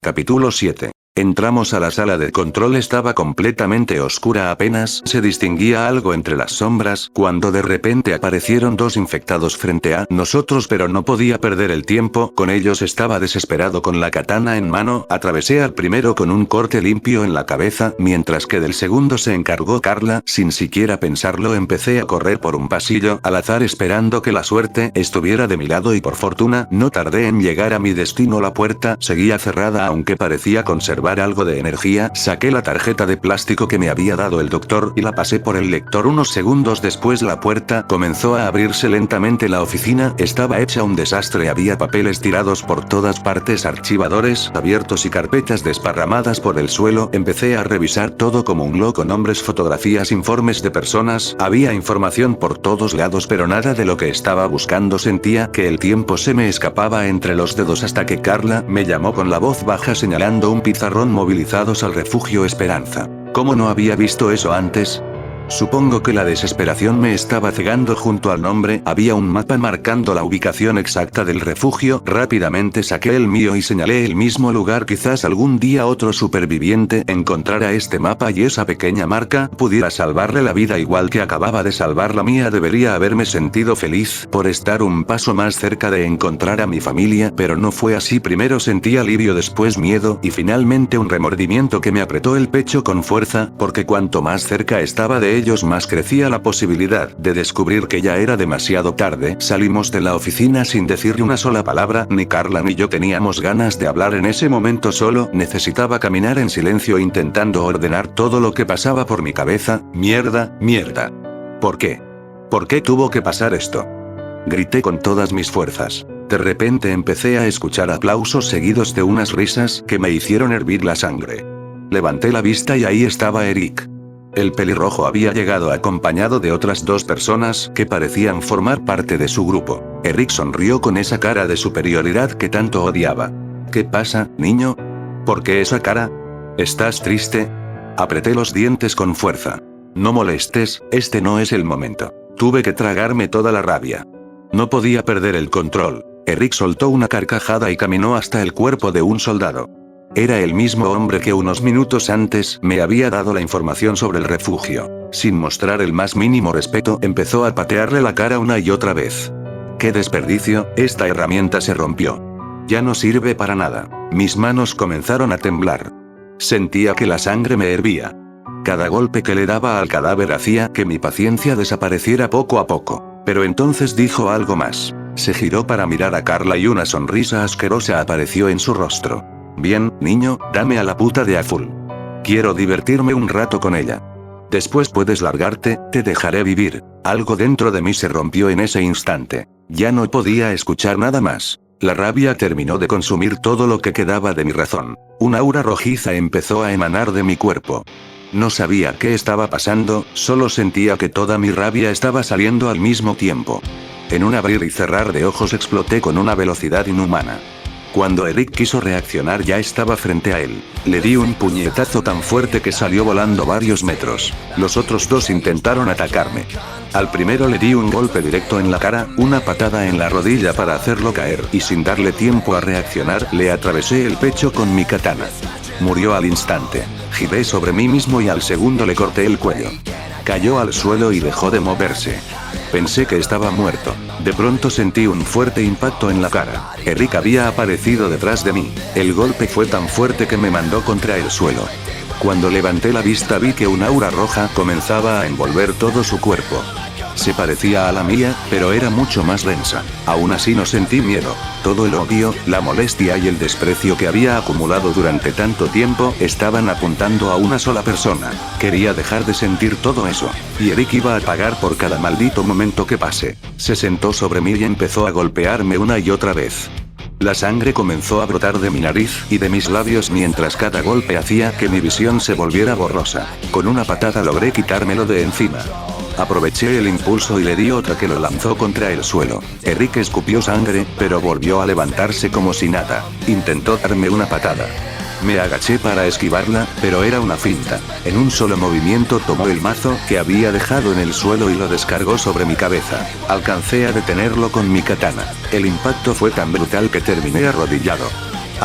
Capítulo 7. Entramos a la sala de control, estaba completamente oscura, apenas se distinguía algo entre las sombras, cuando de repente aparecieron dos infectados frente a nosotros, pero no podía perder el tiempo con ellos, estaba desesperado con la katana en mano. Atravesé al primero con un corte limpio en la cabeza, mientras que del segundo se encargó Carla. Sin siquiera pensarlo empecé a correr por un pasillo al azar esperando que la suerte estuviera de mi lado y por fortuna no tardé en llegar a mi destino. La puerta seguía cerrada aunque parecía conservar algo de energía. Saqué la tarjeta de plástico que me había dado el doctor y la pasé por el lector. Unos segundos después la puerta comenzó a abrirse lentamente. La oficina estaba hecha un desastre, había papeles tirados por todas partes, archivadores abiertos y carpetas desparramadas por el suelo. Empecé a revisar todo como un loco: nombres, fotografías, informes de personas, había información por todos lados pero nada de lo que estaba buscando. Sentía que el tiempo se me escapaba entre los dedos hasta que Carla me llamó con la voz baja señalando un pizarrón: movilizados al refugio Esperanza. ¿Cómo no había visto eso antes? Supongo que la desesperación me estaba cegando. Junto al nombre había un mapa marcando la ubicación exacta del refugio. Rápidamente saqué el mío y señalé el mismo lugar. Quizás algún día otro superviviente encontrara este mapa y esa pequeña marca pudiera salvarle la vida igual que acababa de salvar la mía. Debería haberme sentido feliz por estar un paso más cerca de encontrar a mi familia, pero no fue así. Primero sentí alivio, después miedo y finalmente un remordimiento que me apretó el pecho con fuerza, porque cuanto más cerca estaba de ellos más crecía la posibilidad de descubrir que ya era demasiado tarde. Salimos de la oficina sin decirle una sola palabra. Ni Carla ni yo teníamos ganas de hablar en ese momento, solo necesitaba caminar en silencio intentando ordenar todo lo que pasaba por mi cabeza. Mierda. ¿Por qué? ¿Por qué tuvo que pasar esto? Grité con todas mis fuerzas. De repente empecé a escuchar aplausos seguidos de unas risas que me hicieron hervir la sangre. Levanté la vista y ahí estaba Eric. El pelirrojo había llegado acompañado de otras dos personas que parecían formar parte de su grupo. Eric sonrió con esa cara de superioridad que tanto odiaba. ¿Qué pasa, niño? ¿Por qué esa cara? ¿Estás triste? Apreté los dientes con fuerza. No molestes, este no es el momento. Tuve que tragarme toda la rabia. No podía perder el control. Eric soltó una carcajada y caminó hasta el cuerpo de un soldado. Era el mismo hombre que unos minutos antes me había dado la información sobre el refugio. Sin mostrar el más mínimo respeto, empezó a patearle la cara una y otra vez. ¡Qué desperdicio! Esta herramienta se rompió. Ya no sirve para nada. Mis manos comenzaron a temblar. Sentía que la sangre me hervía. Cada golpe que le daba al cadáver hacía que mi paciencia desapareciera poco a poco. Pero entonces dijo algo más. Se giró para mirar a Carla y una sonrisa asquerosa apareció en su rostro. Bien, niño, dame a la puta de azul. Quiero divertirme un rato con ella. Después puedes largarte, te dejaré vivir. Algo dentro de mí se rompió en ese instante. Ya no podía escuchar nada más. La rabia terminó de consumir todo lo que quedaba de mi razón. Un aura rojiza empezó a emanar de mi cuerpo. No sabía qué estaba pasando, solo sentía que toda mi rabia estaba saliendo al mismo tiempo. En un abrir y cerrar de ojos exploté con una velocidad inhumana. Cuando Eric quiso reaccionar ya estaba frente a él. Le di un puñetazo tan fuerte que salió volando varios metros. Los otros dos intentaron atacarme. Al primero le di un golpe directo en la cara, una patada en la rodilla para hacerlo caer, y sin darle tiempo a reaccionar, le atravesé el pecho con mi katana. Murió al instante. Giré sobre mí mismo y al segundo le corté el cuello. Cayó al suelo y dejó de moverse. Pensé que estaba muerto. De pronto sentí un fuerte impacto en la cara. Eric había aparecido detrás de mí. El golpe fue tan fuerte que me mandó contra el suelo. Cuando levanté la vista vi que un aura roja comenzaba a envolver todo su cuerpo. Se parecía a la mía, pero era mucho más densa. Aún así no sentí miedo. Todo el odio, la molestia y el desprecio que había acumulado durante tanto tiempo estaban apuntando a una sola persona. Quería dejar de sentir todo eso. Y Eric iba a pagar por cada maldito momento que pase. Se sentó sobre mí y empezó a golpearme una y otra vez. La sangre comenzó a brotar de mi nariz y de mis labios mientras cada golpe hacía que mi visión se volviera borrosa. Con una patada logré quitármelo de encima. Aproveché el impulso y le di otra que lo lanzó contra el suelo. Eric escupió sangre, pero volvió a levantarse como si nada. Intentó darme una patada. Me agaché para esquivarla, pero era una finta. En un solo movimiento tomó el mazo que había dejado en el suelo y lo descargó sobre mi cabeza. Alcancé a detenerlo con mi katana. El impacto fue tan brutal que terminé arrodillado.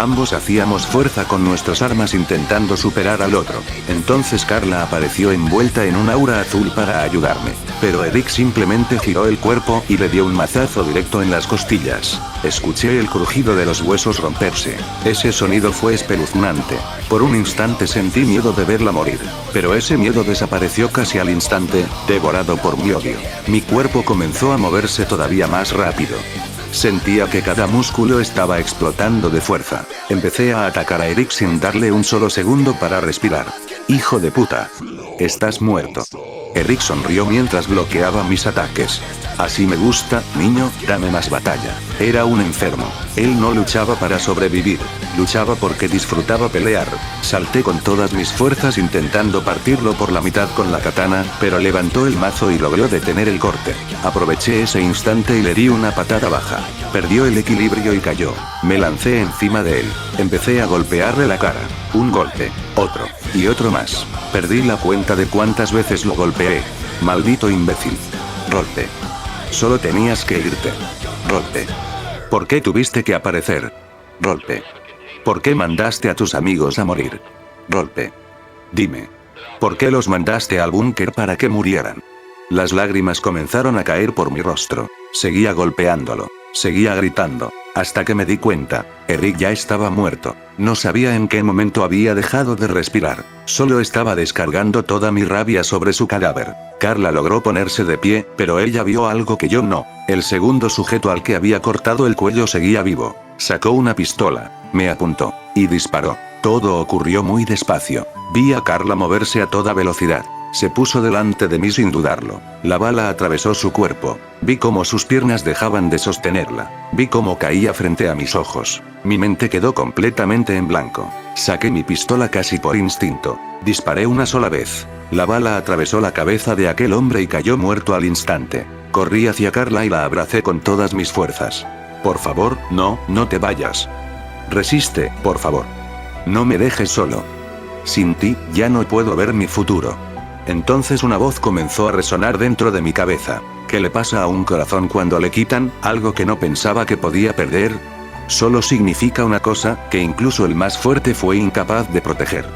Ambos hacíamos fuerza con nuestras armas intentando superar al otro. Entonces Carla apareció envuelta en un aura azul para ayudarme. Pero Eric simplemente giró el cuerpo y le dio un mazazo directo en las costillas. Escuché el crujido de los huesos romperse. Ese sonido fue espeluznante. Por un instante sentí miedo de verla morir. Pero ese miedo desapareció casi al instante, devorado por mi odio. Mi cuerpo comenzó a moverse todavía más rápido. Sentía que cada músculo estaba explotando de fuerza. Empecé a atacar a Eric sin darle un solo segundo para respirar. ¡Hijo de puta! Estás muerto. Eric sonrió mientras bloqueaba mis ataques. Así me gusta, niño, dame más batalla. Era un enfermo. Él no luchaba para sobrevivir. Luchaba porque disfrutaba pelear. Salté con todas mis fuerzas intentando partirlo por la mitad con la katana, pero levantó el mazo y logró detener el corte. Aproveché ese instante y le di una patada baja. Perdió el equilibrio y cayó. Me lancé encima de él. Empecé a golpearle la cara. Un golpe. Otro. Y otro más. Perdí la cuenta de cuántas veces lo golpeé. Maldito imbécil. Golpe. Solo tenías que irte. Golpe. ¿Por qué tuviste que aparecer? Golpe. ¿Por qué mandaste a tus amigos a morir? Golpe. Dime. ¿Por qué los mandaste al búnker para que murieran? Las lágrimas comenzaron a caer por mi rostro. Seguía golpeándolo. Seguía gritando. Hasta que me di cuenta, Eric ya estaba muerto. No sabía en qué momento había dejado de respirar. Solo estaba descargando toda mi rabia sobre su cadáver. Carla logró ponerse de pie, pero ella vio algo que yo no. El segundo sujeto al que había cortado el cuello seguía vivo. Sacó una pistola, me apuntó, y disparó. Todo ocurrió muy despacio. Vi a Carla moverse a toda velocidad. Se puso delante de mí sin dudarlo. La bala atravesó su cuerpo. Vi cómo sus piernas dejaban de sostenerla. Vi cómo caía frente a mis ojos. Mi mente quedó completamente en blanco. Saqué mi pistola casi por instinto. Disparé una sola vez. La bala atravesó la cabeza de aquel hombre y cayó muerto al instante. Corrí hacia Carla y la abracé con todas mis fuerzas. Por favor, no te vayas. Resiste, por favor. No me dejes solo. Sin ti, ya no puedo ver mi futuro. Entonces una voz comenzó a resonar dentro de mi cabeza. ¿Qué le pasa a un corazón cuando le quitan algo que no pensaba que podía perder? Solo significa una cosa, que incluso el más fuerte fue incapaz de proteger.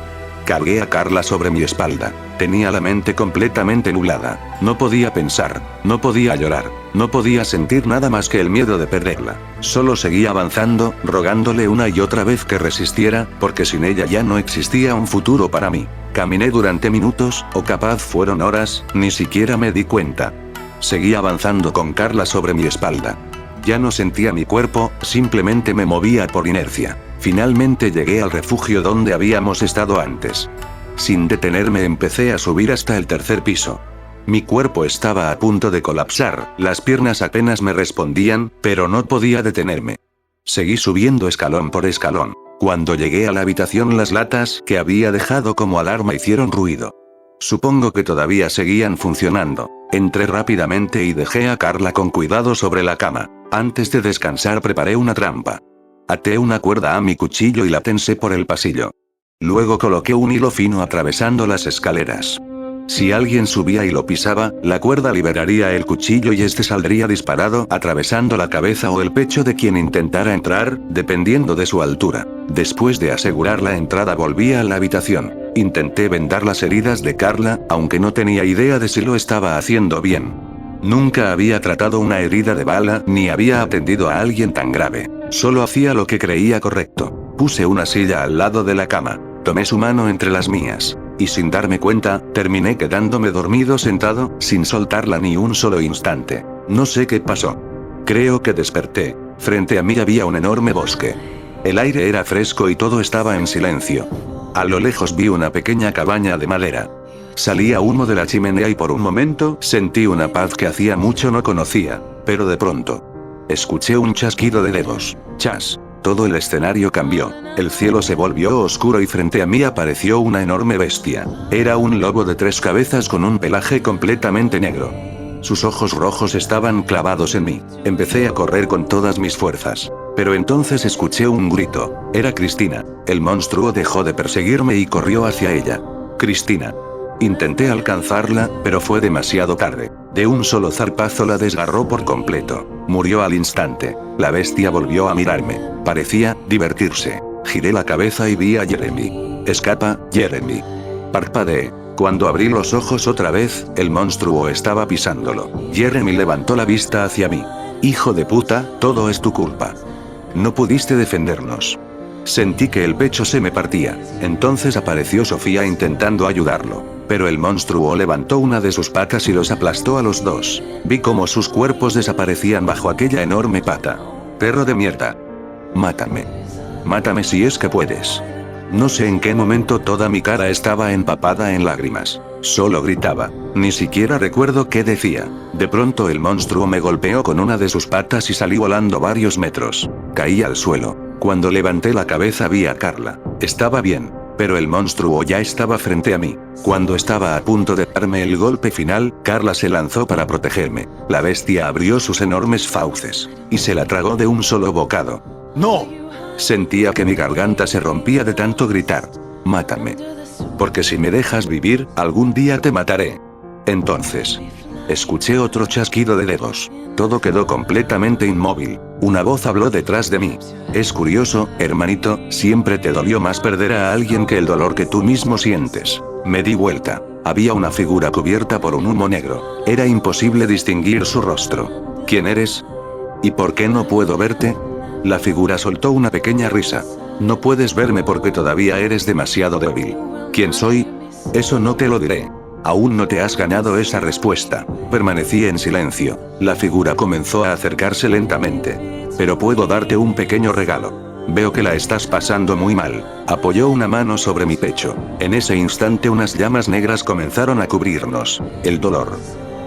Cargué a Carla sobre mi espalda. Tenía la mente completamente nublada. No podía pensar, no podía llorar, no podía sentir nada más que el miedo de perderla. Solo seguía avanzando, rogándole una y otra vez que resistiera, porque sin ella ya no existía un futuro para mí. Caminé durante minutos, o capaz fueron horas, ni siquiera me di cuenta. Seguí avanzando con Carla sobre mi espalda. Ya no sentía mi cuerpo, simplemente me movía por inercia. Finalmente llegué al refugio donde habíamos estado antes. Sin detenerme empecé a subir hasta el tercer piso. Mi cuerpo estaba a punto de colapsar, las piernas apenas me respondían, pero no podía detenerme. Seguí subiendo escalón por escalón. Cuando llegué a la habitación las latas que había dejado como alarma hicieron ruido. Supongo que todavía seguían funcionando. Entré rápidamente y dejé a Carla con cuidado sobre la cama. Antes de descansar preparé una trampa. Até una cuerda a mi cuchillo y la tensé por el pasillo. Luego coloqué un hilo fino atravesando las escaleras. Si alguien subía y lo pisaba, la cuerda liberaría el cuchillo y este saldría disparado atravesando la cabeza o el pecho de quien intentara entrar, dependiendo de su altura. Después de asegurar la entrada volví a la habitación. Intenté vendar las heridas de Carla, aunque no tenía idea de si lo estaba haciendo bien. Nunca había tratado una herida de bala, ni había atendido a alguien tan grave. Solo hacía lo que creía correcto. Puse una silla al lado de la cama. Tomé su mano entre las mías. Y sin darme cuenta, terminé quedándome dormido sentado, sin soltarla ni un solo instante. No sé qué pasó. Creo que desperté. Frente a mí había un enorme bosque. El aire era fresco y todo estaba en silencio. A lo lejos vi una pequeña cabaña de madera. Salía humo de la chimenea y por un momento sentí una paz que hacía mucho no conocía, pero de pronto escuché un chasquido de dedos. Chas. Todo el escenario cambió. El cielo se volvió oscuro y frente a mí apareció una enorme bestia. Era un lobo de 3 cabezas con un pelaje completamente negro. Sus ojos rojos estaban clavados en mí. Empecé a correr con todas mis fuerzas. Pero entonces escuché un grito. Era Cristina. El monstruo dejó de perseguirme y corrió hacia ella. Cristina. Intenté alcanzarla, pero fue demasiado tarde. De un solo zarpazo la desgarró por completo. Murió al instante. La bestia volvió a mirarme. Parecía divertirse. Giré la cabeza y vi a Jeremy. Escapa, Jeremy. Parpadeé. Cuando abrí los ojos otra vez, el monstruo estaba pisándolo. Jeremy levantó la vista hacia mí. Hijo de puta, todo es tu culpa. No pudiste defendernos. Sentí que el pecho se me partía. Entonces apareció Sofía intentando ayudarlo. Pero el monstruo levantó una de sus patas y los aplastó a los dos. Vi cómo sus cuerpos desaparecían bajo aquella enorme pata. Perro de mierda. Mátame. Mátame si es que puedes. No sé en qué momento toda mi cara estaba empapada en lágrimas. Solo gritaba. Ni siquiera recuerdo qué decía. De pronto el monstruo me golpeó con una de sus patas y salí volando varios metros. Caí al suelo. Cuando levanté la cabeza vi a Carla. Estaba bien, pero el monstruo ya estaba frente a mí. Cuando estaba a punto de darme el golpe final, Carla se lanzó para protegerme. La bestia abrió sus enormes fauces y se la tragó de un solo bocado. ¡No! Sentía que mi garganta se rompía de tanto gritar. Mátame. Porque si me dejas vivir, algún día te mataré. Entonces, escuché otro chasquido de dedos. Todo quedó completamente inmóvil. Una voz habló detrás de mí. Es curioso, hermanito, siempre te dolió más perder a alguien que el dolor que tú mismo sientes. Me di vuelta. Había una figura cubierta por un humo negro. Era imposible distinguir su rostro. ¿Quién eres? ¿Y por qué no puedo verte? La figura soltó una pequeña risa. No puedes verme porque todavía eres demasiado débil. ¿Quién soy? Eso no te lo diré. Aún no te has ganado esa respuesta. Permanecí en silencio. La figura comenzó a acercarse lentamente. Pero puedo darte un pequeño regalo. Veo que la estás pasando muy mal. Apoyó una mano sobre mi pecho. En ese instante unas llamas negras comenzaron a cubrirnos. El dolor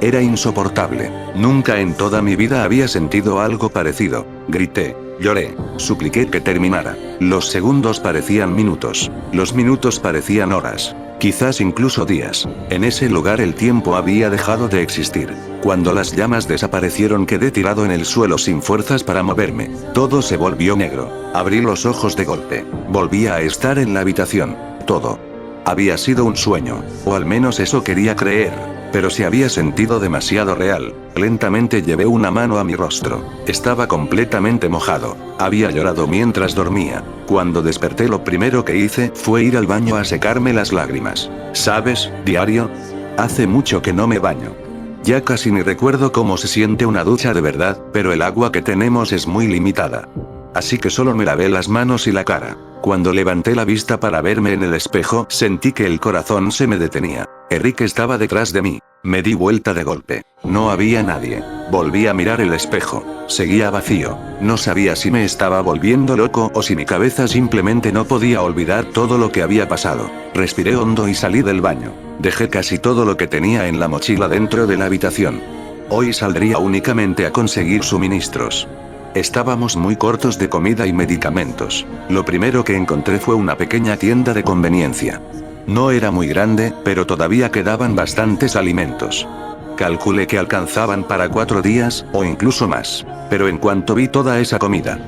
era insoportable. Nunca en toda mi vida había sentido algo parecido. Grité. Lloré. Supliqué que terminara. Los segundos parecían minutos. Los minutos parecían horas. Quizás incluso días. En ese lugar el tiempo había dejado de existir. Cuando las llamas desaparecieron quedé tirado en el suelo sin fuerzas para moverme. Todo se volvió negro. Abrí los ojos de golpe. Volví a estar en la habitación. Todo había sido un sueño, o al menos eso quería creer. Pero se había sentido demasiado real. Lentamente llevé una mano a mi rostro. Estaba completamente mojado. Había llorado mientras dormía. Cuando desperté lo primero que hice fue ir al baño a secarme las lágrimas. ¿Sabes, diario? Hace mucho que no me baño. Ya casi ni recuerdo cómo se siente una ducha de verdad, pero el agua que tenemos es muy limitada. Así que solo me lavé las manos y la cara. Cuando levanté la vista para verme en el espejo, sentí que el corazón se me detenía. Enrique estaba detrás de mí. Me di vuelta de golpe. No había nadie. Volví a mirar el espejo. Seguía vacío. No sabía si me estaba volviendo loco o si mi cabeza simplemente no podía olvidar todo lo que había pasado. Respiré hondo y salí del baño. Dejé casi todo lo que tenía en la mochila dentro de la habitación. Hoy saldría únicamente a conseguir suministros. Estábamos muy cortos de comida y medicamentos. Lo primero que encontré fue una pequeña tienda de conveniencia. No era muy grande, pero todavía quedaban bastantes alimentos. Calculé que alcanzaban para 4 días, o incluso más. Pero en cuanto vi toda esa comida,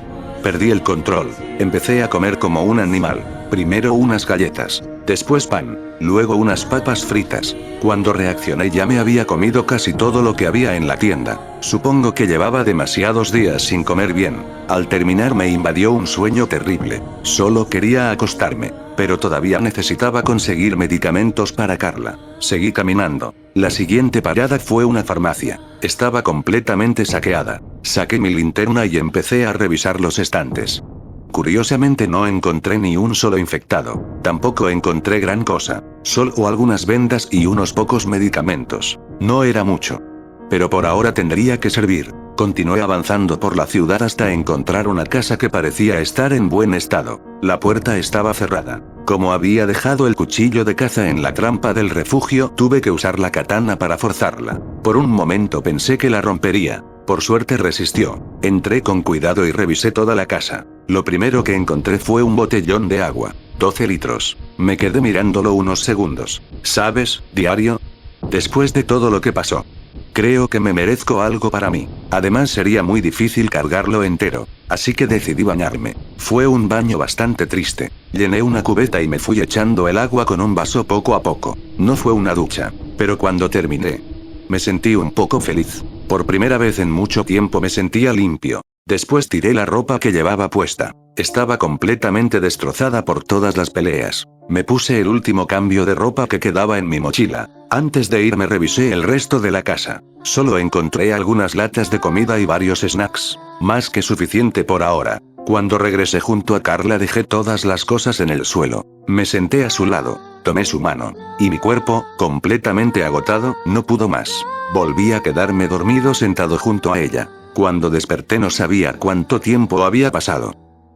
perdí el control. Empecé a comer como un animal. Primero unas galletas, después pan, luego unas papas fritas. Cuando reaccioné ya me había comido casi todo lo que había en la tienda. Supongo que llevaba demasiados días sin comer bien. Al terminar me invadió un sueño terrible. Solo quería acostarme, pero todavía necesitaba conseguir medicamentos para Carla. Seguí caminando. La siguiente parada fue una farmacia. Estaba completamente saqueada. Saqué mi linterna y empecé a revisar los estantes. Curiosamente no encontré ni un solo infectado. Tampoco encontré gran cosa. Solo algunas vendas y unos pocos medicamentos. No era mucho. Pero por ahora tendría que servir. Continué avanzando por la ciudad hasta encontrar una casa que parecía estar en buen estado. La puerta estaba cerrada. Como había dejado el cuchillo de caza en la trampa del refugio, tuve que usar la katana para forzarla. Por un momento pensé que la rompería. Por suerte resistió. Entré con cuidado y revisé toda la casa. Lo primero que encontré fue un botellón de agua. 12 litros. Me quedé mirándolo unos segundos. ¿Sabes, diario? Después de todo lo que pasó, creo que me merezco algo para mí. Además sería muy difícil cargarlo entero. Así que decidí bañarme. Fue un baño bastante triste. Llené una cubeta y me fui echando el agua con un vaso poco a poco. No fue una ducha. Pero cuando terminé, me sentí un poco feliz. Por primera vez en mucho tiempo me sentía limpio. Después tiré la ropa que llevaba puesta. Estaba completamente destrozada por todas las peleas. Me puse el último cambio de ropa que quedaba en mi mochila. Antes de irme revisé el resto de la casa. Solo encontré algunas latas de comida y varios snacks. Más que suficiente por ahora. Cuando regresé junto a Carla dejé todas las cosas en el suelo. Me senté a su lado. Tomé su mano. Y mi cuerpo, completamente agotado, no pudo más. Volví a quedarme dormido sentado junto a ella. Cuando desperté no sabía cuánto tiempo había pasado.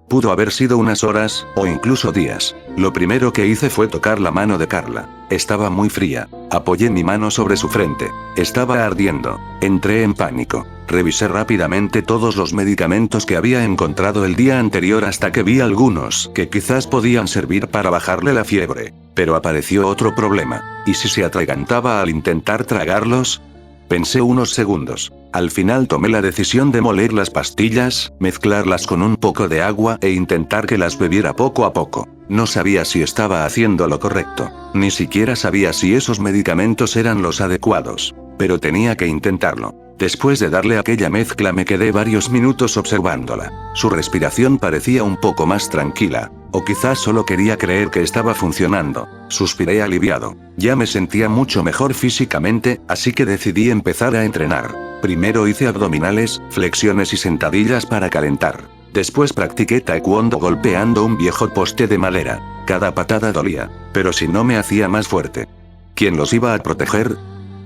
Pudo haber sido unas horas, o incluso días. Lo primero que hice fue tocar la mano de Carla. Estaba muy fría. Apoyé mi mano sobre su frente. Estaba ardiendo. Entré en pánico. Revisé rápidamente todos los medicamentos que había encontrado el día anterior hasta que vi algunos que quizás podían servir para bajarle la fiebre. Pero apareció otro problema. ¿Y si se atragantaba al intentar tragarlos? Pensé unos segundos. Al final tomé la decisión de moler las pastillas, mezclarlas con un poco de agua e intentar que las bebiera poco a poco. No sabía si estaba haciendo lo correcto. Ni siquiera sabía si esos medicamentos eran los adecuados. Pero tenía que intentarlo. Después de darle aquella mezcla me quedé varios minutos observándola. Su respiración parecía un poco más tranquila. O quizás solo quería creer que estaba funcionando. Suspiré aliviado. Ya me sentía mucho mejor físicamente, así que decidí empezar a entrenar. Primero hice abdominales, flexiones y sentadillas para calentar. Después practiqué taekwondo golpeando un viejo poste de madera. Cada patada dolía, pero si no me hacía más fuerte. ¿Quién los iba a proteger?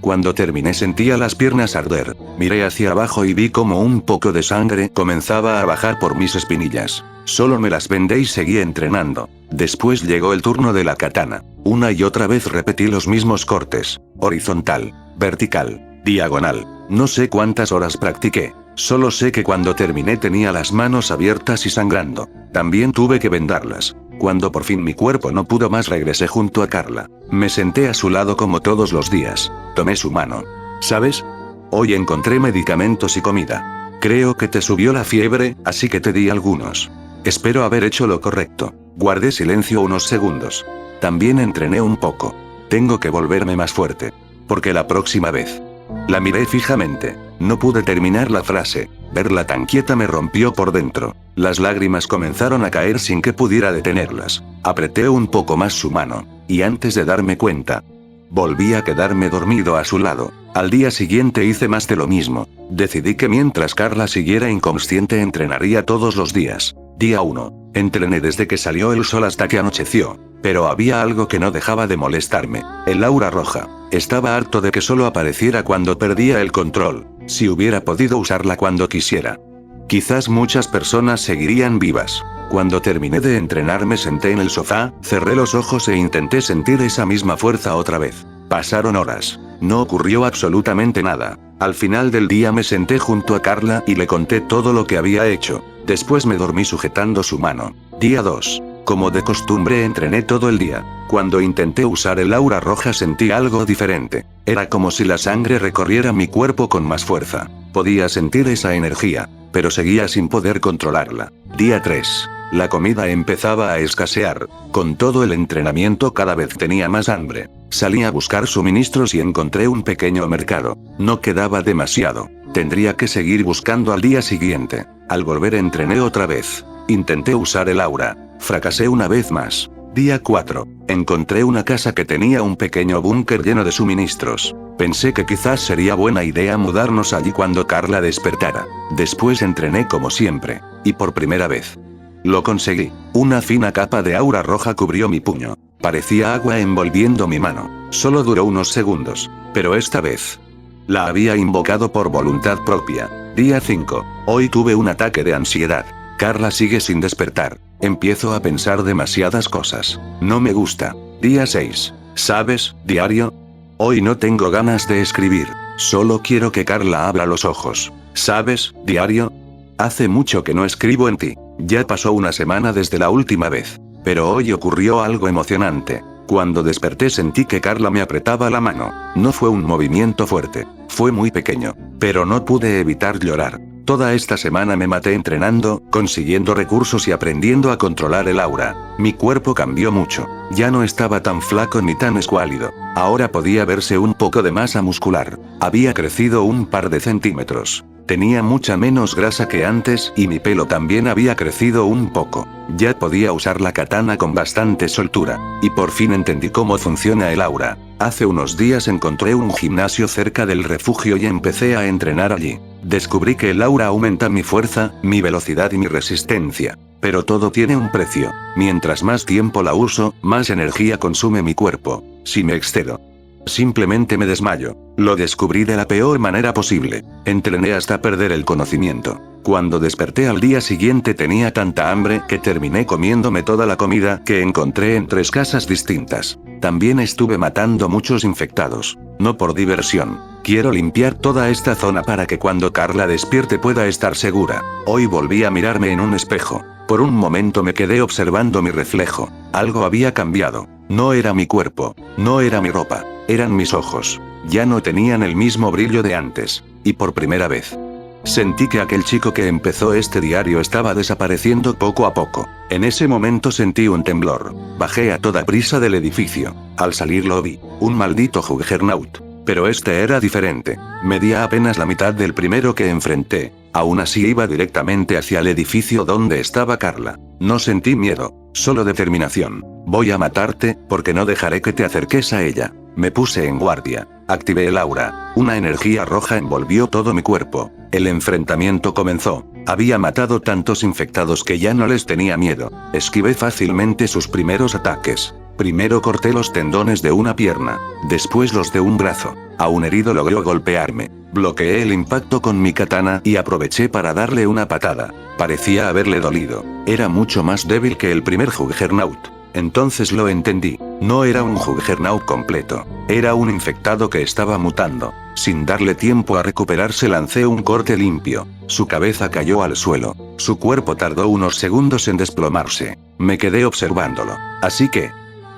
Cuando terminé sentía las piernas arder. Miré hacia abajo y vi como un poco de sangre comenzaba a bajar por mis espinillas. Solo me las vendé y seguí entrenando. Después llegó el turno de la katana. Una y otra vez repetí los mismos cortes. Horizontal, vertical, diagonal. No sé cuántas horas practiqué. Solo sé que cuando terminé tenía las manos abiertas y sangrando. También tuve que vendarlas. Cuando por fin mi cuerpo no pudo más regresé junto a Carla. Me senté a su lado como todos los días. Tomé su mano. ¿Sabes? Hoy encontré medicamentos y comida. Creo que te subió la fiebre, así que te di algunos. Espero haber hecho lo correcto. Guardé silencio unos segundos. También entrené un poco. Tengo que volverme más fuerte. Porque la próxima vez. La miré fijamente. No pude terminar la frase. Verla tan quieta me rompió por dentro. Las lágrimas comenzaron a caer sin que pudiera detenerlas. Apreté un poco más su mano. Y antes de darme cuenta, volví a quedarme dormido a su lado. Al día siguiente hice más de lo mismo. Decidí que mientras Carla siguiera inconsciente entrenaría todos los días. Día 1. Entrené desde que salió el sol hasta que anocheció. Pero había algo que no dejaba de molestarme. El aura roja. Estaba harto de que solo apareciera cuando perdía el control. Si hubiera podido usarla cuando quisiera. Quizás muchas personas seguirían vivas. Cuando terminé de entrenar me senté en el sofá, cerré los ojos e intenté sentir esa misma fuerza otra vez. Pasaron horas. No ocurrió absolutamente nada. Al final del día me senté junto a Carla y le conté todo lo que había hecho. Después me dormí sujetando su mano. Día 2. Como de costumbre entrené todo el día. Cuando intenté usar el aura roja sentí algo diferente. Era como si la sangre recorriera mi cuerpo con más fuerza. Podía sentir esa energía, pero seguía sin poder controlarla. Día 3. La comida empezaba a escasear. Con todo el entrenamiento cada vez tenía más hambre. Salí a buscar suministros y encontré un pequeño mercado. No quedaba demasiado. Tendría que seguir buscando al día siguiente. Al volver entrené otra vez. Intenté usar el aura. Fracasé una vez más. Día 4. Encontré una casa que tenía un pequeño búnker lleno de suministros. Pensé que quizás sería buena idea mudarnos allí cuando Carla despertara. Después entrené como siempre. Y por primera vez. Lo conseguí. Una fina capa de aura roja cubrió mi puño. Parecía agua envolviendo mi mano. Solo duró unos segundos. Pero esta vez la había invocado por voluntad propia. Día 5. Hoy tuve un ataque de ansiedad. Carla sigue sin despertar. Empiezo a pensar demasiadas cosas. No me gusta. Día 6. ¿Sabes, diario? Hoy no tengo ganas de escribir. Solo quiero que Carla abra los ojos. ¿Sabes, diario? Hace mucho que no escribo en ti. Ya pasó una semana desde la última vez. Pero hoy ocurrió algo emocionante. Cuando desperté sentí que Carla me apretaba la mano. No fue un movimiento fuerte. Fue muy pequeño. Pero no pude evitar llorar. Toda esta semana me maté entrenando, consiguiendo recursos y aprendiendo a controlar el aura. Mi cuerpo cambió mucho. Ya no estaba tan flaco ni tan escuálido. Ahora podía verse un poco de masa muscular. Había crecido un par de centímetros. Tenía mucha menos grasa que antes y mi pelo también había crecido un poco. Ya podía usar la katana con bastante soltura. Y por fin entendí cómo funciona el aura. Hace unos días encontré un gimnasio cerca del refugio y empecé a entrenar allí. Descubrí que el aura aumenta mi fuerza, mi velocidad y mi resistencia. Pero todo tiene un precio. Mientras más tiempo la uso, más energía consume mi cuerpo. Si me excedo, simplemente me desmayo. Lo descubrí de la peor manera posible. Entrené hasta perder el conocimiento. Cuando desperté al día siguiente tenía tanta hambre que terminé comiéndome toda la comida que encontré en 3 casas distintas. También estuve matando muchos infectados. No por diversión. Quiero limpiar toda esta zona para que cuando Carla despierte pueda estar segura. Hoy volví a mirarme en un espejo. Por un momento me quedé observando mi reflejo. Algo había cambiado. No era mi cuerpo. No era mi ropa. Eran mis ojos. Ya no tenían el mismo brillo de antes. Y por primera vez sentí que aquel chico que empezó este diario estaba desapareciendo poco a poco. En ese momento sentí un temblor. Bajé a toda prisa del edificio. Al salir lo vi. Un maldito Juggernaut. Pero este era diferente. Medía apenas la mitad del primero que enfrenté. Aún así iba directamente hacia el edificio donde estaba Carla. No sentí miedo, solo determinación. Voy a matarte, porque no dejaré que te acerques a ella. Me puse en guardia. Activé el aura. Una energía roja envolvió todo mi cuerpo. El enfrentamiento comenzó. Había matado tantos infectados que ya no les tenía miedo. Esquivé fácilmente sus primeros ataques. Primero corté los tendones de una pierna, después los de un brazo. Aún herido logró golpearme. Bloqueé el impacto con mi katana y aproveché para darle una patada. Parecía haberle dolido. Era mucho más débil que el primer Juggernaut. Entonces lo entendí. No era un Juggernaut completo. Era un infectado que estaba mutando. Sin darle tiempo a recuperarse lancé un corte limpio. Su cabeza cayó al suelo. Su cuerpo tardó unos segundos en desplomarse. Me quedé observándolo. Así que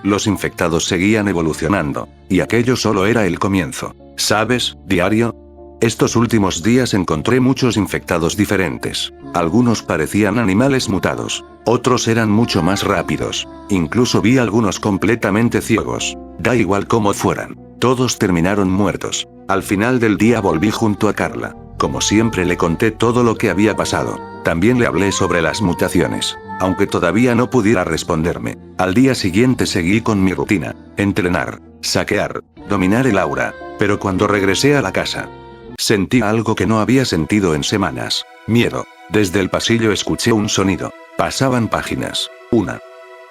los infectados seguían evolucionando, y aquello solo era el comienzo. ¿Sabes, diario? Estos últimos días encontré muchos infectados diferentes. Algunos parecían animales mutados. Otros eran mucho más rápidos. Incluso vi algunos completamente ciegos. Da igual cómo fueran. Todos terminaron muertos. Al final del día volví junto a Carla. Como siempre le conté todo lo que había pasado. También le hablé sobre las mutaciones. Aunque todavía no pudiera responderme. Al día siguiente seguí con mi rutina. Entrenar, saquear, dominar el aura. Pero cuando regresé a la casa, sentí algo que no había sentido en semanas. Miedo. Desde el pasillo escuché un sonido. Pasaban páginas. Una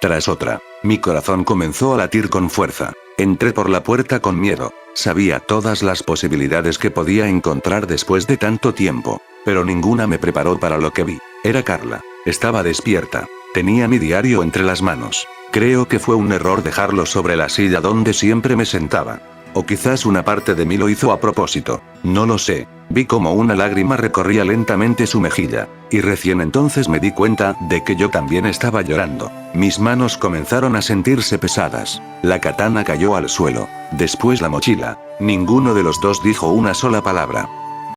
tras otra. Mi corazón comenzó a latir con fuerza. Entré por la puerta con miedo. Sabía todas las posibilidades que podía encontrar después de tanto tiempo. Pero ninguna me preparó para lo que vi. Era Carla. Estaba despierta. Tenía mi diario entre las manos. Creo que fue un error dejarlo sobre la silla donde siempre me sentaba. O quizás una parte de mí lo hizo a propósito. No lo sé. Vi como una lágrima recorría lentamente su mejilla. Y recién entonces me di cuenta de que yo también estaba llorando. Mis manos comenzaron a sentirse pesadas. La katana cayó al suelo. Después la mochila. Ninguno de los dos dijo una sola palabra.